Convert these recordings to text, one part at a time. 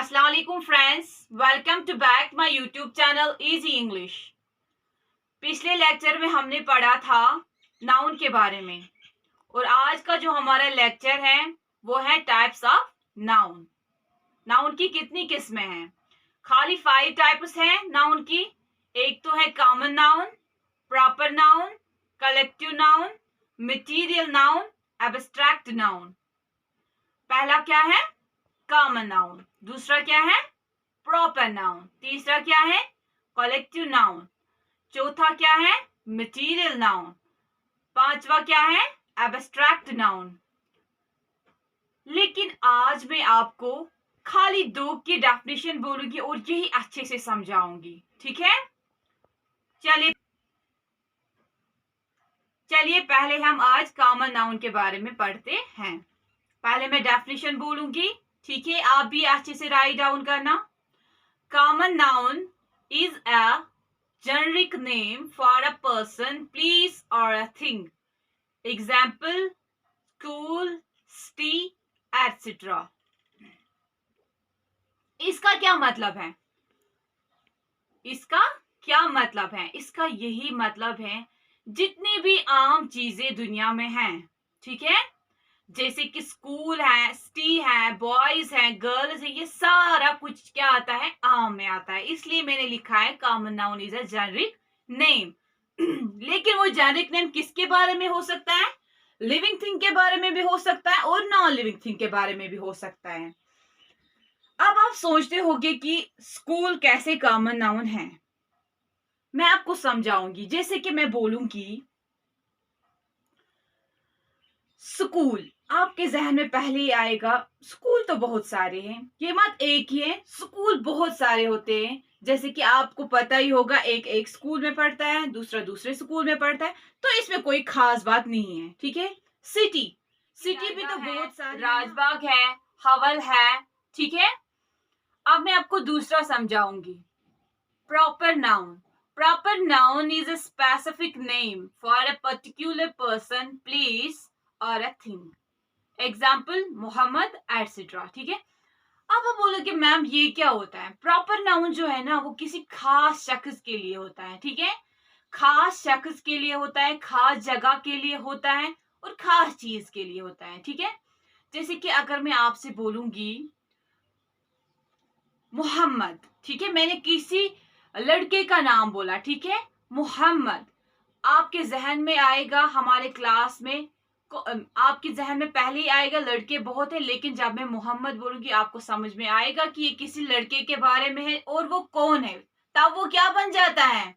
अस्सलाम वालेकुम friends, welcome to back my YouTube channel easy English. पिछले लेक्चर में हमने पढ़ा था नाउन के बारे में और आज का जो हमारा लेक्चर है वो है टाइप्स ऑफ नाउन। नाउन की कितनी किस्में हैं? खाली 5 टाइप्स हैं नाउन की। एक तो है common noun, proper noun, collective noun, material noun, abstract noun. पहला क्या है? Common noun. दूसरा क्या है? Proper noun. तीसरा क्या है? Collective noun. चौथा क्या है? Material noun. पांचवा क्या है? Abstract noun. लेकिन आज मैं आपको खाली 2 की डेफिनेशन बोलूंगी और यही अच्छे से समझाऊंगी, ठीक है? चलिए पहले हम आज कॉमन नाउन के बारे में पढ़ते हैं। पहले मैं डेफिनेशन बोलूंगी, ठीक है? आप भी अच्छे से राइट डाउन करना। Common noun is a generic name for a person, place or a thing. Example: school, city, etc. इसका क्या मतलब है? इसका यही मतलब है जितनी भी आम चीजें दुनिया में हैं, ठीक है? जैसे कि स्कूल है, सिटी है, बॉयज है, गर्ल्स है, ये सारा कुछ क्या आता है? आम में आता है। इसलिए मैंने लिखा है common noun is a generic name. लेकिन वो जेनेरिक नेम किसके बारे में हो सकता है? लिविंग थिंग के बारे में भी हो सकता है और नॉन लिविंग थिंग के बारे में भी हो सकता है। अब आप सोचते होंगे कि स्कूल कैसे कॉमन नाउन है। मैं आपको समझाऊंगी। जैसे कि मैं बोलूंगी स्कूल, आपके जहन में पहले ही आएगा स्कूल तो बहुत सारे हैं, ये मत एक ही है, स्कूल बहुत सारे होते हैं। जैसे कि आपको पता ही होगा, एक स्कूल में पढ़ता है, दूसरा दूसरे स्कूल में पढ़ता है, तो इसमें कोई खास बात नहीं है, ठीक है? सिटी भी तो बहुत सारे, राजबाग है, हवल है, ठीक है? अब मैं आपको दूसरा समझाऊंगी, proper noun is a specific name for a particular person, place or a thing. Example Mohammad etcetera, ठीक है? अब आप बोलोगे मैम ये क्या होता है? प्रॉपर नाउन जो है ना वो किसी खास शख्स के लिए होता है, ठीक है? खास शख्स के लिए होता है, खास जगह के लिए होता है और खास चीज के लिए होता है, ठीक है? जैसे कि अगर मैं आपसे बोलूंगी मोहम्मद, ठीक है? मैंने किसी लड़के का नाम बोला, ठीक है? मोहम्मद, आपके जहन में आएगा, हमारे क्लास में आपके जहन में पहले ही आएगा लड़के बहुत है, लेकिन जब मैं मोहम्मद बोलूंगी आपको समझ में आएगा कि ये किसी लड़के के बारे में है और वो कौन है, तब वो क्या बन जाता है?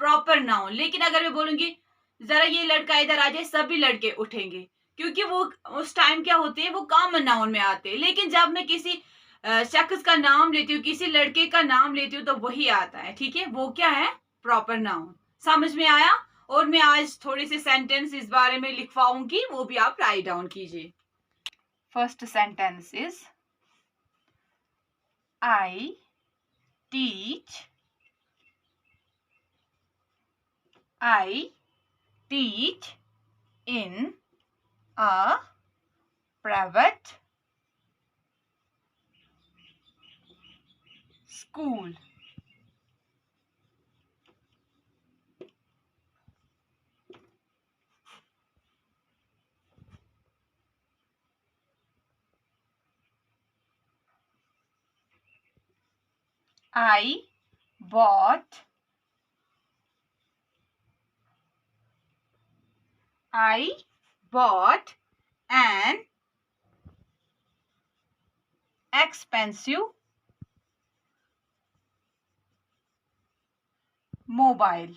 Proper noun. लेकिन अगर मैं बोलूंगी जरा ये लड़का इधर आ जाए, सभी लड़के उठेंगे, क्योंकि वो उस टाइम क्या होते हैं, वो कॉमन नाउन में आते हैं। लेकिन जब मैं किसी शख्स का नाम लेती हूँ, किसी लड़के का नाम लेती हूँ, तो वही आता है, ठीक है? वो क्या है? Proper noun. समझ में आया? और मैं आज थोड़े से सेंटेंस इस बारे में लिखवाऊंगी, वो भी आप राइट डाउन कीजिए। First sentence is I teach in a private school. I bought an expensive mobile.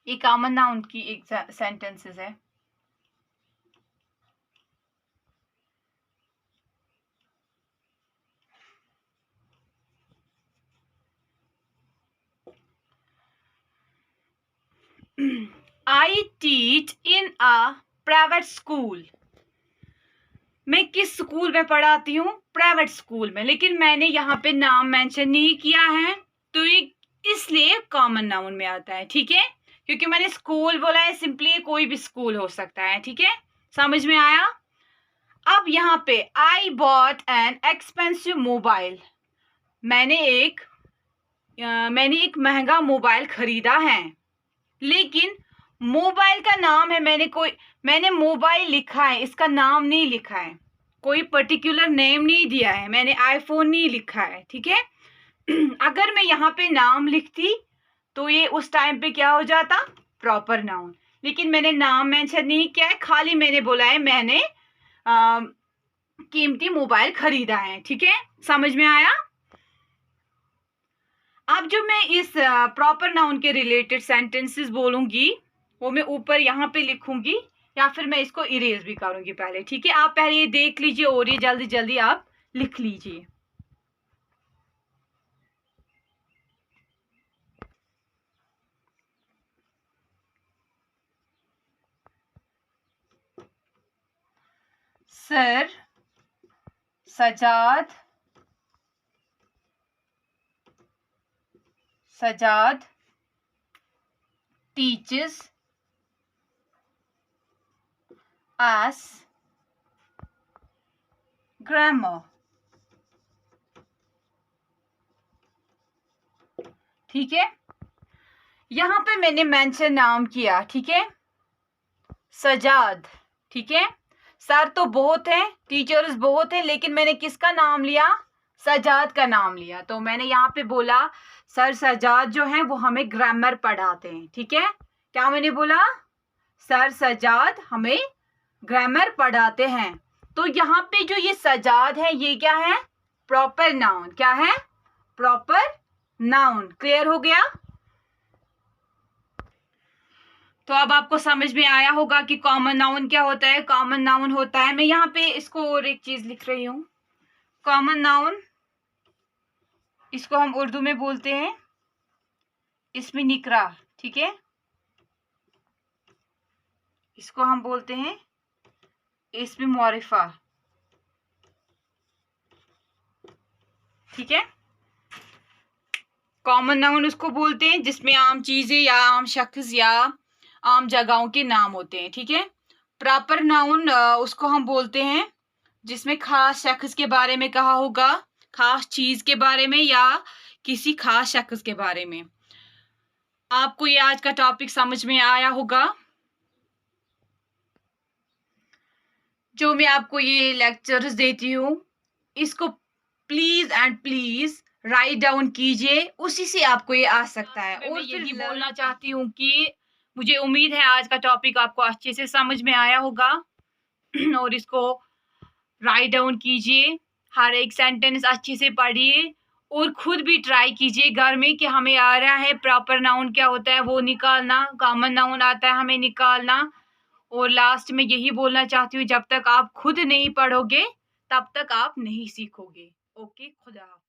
ये कॉमन नाउन की एक सेंटेंसेस है। I teach in a private school. मैं किस स्कूल में पढ़ाती हूँ? प्राइवेट स्कूल में। लेकिन मैंने यहाँ पे नाम मेंशन नहीं किया है, तो ये इसलिए कॉमन नाउन में आता है, ठीक है? क्योंकि मैंने स्कूल बोला है, सिंपली कोई भी स्कूल हो सकता है, ठीक है, समझ में आया। अब यहाँ पे I bought an expensive mobile, मैंने एक महंगा मोबाइल खरीदा है, लेकिन मोबाइल का नाम है, मैंने मोबाइल लिखा है, इसका नाम नहीं लिखा है, कोई पर्टिकुलर नेम नहीं दिया है, मैंने आईफोन नहीं लिखा है, ठीक है। अगर मैं यहाँ पे नाम लिखती तो ये उस टाइम पे क्या हो जाता, प्रॉपर नाउन, लेकिन मैंने नाम मेंशन नहीं किया है, खाली मैंने बोला है मैंने कीमती मोबाइल खरीदा है, ठीक है, समझ में आया। अब जो मैं इस प्रॉपर नाउन के रिलेटेड सेंटेंसेस बोलूंगी वो मैं ऊपर यहाँ पे लिखूंगी, या फिर मैं इसको इरेज भी करूंगी पहले, ठीक है। आप पहले ये देख लीजिए और ये जल्दी जल्दी आप लिख लीजिए। Sir Sajjad teaches us grammar, ठीक है। यहाँ पे मैंने मेंशन नाम किया, ठीक है, सजाद, ठीक है। सर तो बहुत है, टीचर्स बहुत है, लेकिन मैंने किसका नाम लिया, सजाद का नाम लिया, तो मैंने यहाँ पे बोला सर सजाद जो है वो हमें ग्रामर पढ़ाते हैं, ठीक है। क्या मैंने बोला, सर सजाद हमें ग्रामर पढ़ाते हैं। तो यहाँ पे जो ये सजाद है ये क्या है, प्रॉपर नाउन, क्या है, प्रॉपर नाउन, क्लियर हो गया। तो अब आपको समझ में आया होगा कि कॉमन नाउन क्या होता है। कॉमन नाउन होता है, मैं यहाँ पे इसको और एक चीज लिख रही हूँ, कॉमन नाउन, इसको हम उर्दू में बोलते हैं इसमें निकरा, ठीक है, इसको हम बोलते हैं इसमें मौरिफा, ठीक है। कॉमन नाउन उसको बोलते हैं जिसमें आम चीजें या आम शख्स या आम जगहों के नाम होते हैं, ठीक है। प्रॉपर नाउन उसको हम बोलते हैं जिसमें खास शख्स के बारे में कहा होगा, खास चीज के बारे में या किसी खास शख्स के बारे में। आपको ये आज का टॉपिक समझ में आया होगा। जो मैं आपको ये लेक्चर्स देती हूँ इसको please and please write down कीजिए, उसी से आपको ये आ सकता है। और मैं यही बोलना चाहती हूँ कि मुझे उम्मीद है आज का टॉपिक आपको अच्छे से समझ में आया होगा और इसको राइट डाउन कीजिए, हर एक सेंटेंस अच्छे से पढ़िए और खुद भी ट्राई कीजिए घर में कि हमें आ रहा है प्रॉपर नाउन क्या होता है वो निकालना, कॉमन नाउन आता है हमें निकालना। और लास्ट में यही बोलना चाहती हूँ, जब तक आप खुद नहीं पढ़ोगे तब तक आप नहीं सीखोगे। ओके, खुदा हाफिज़।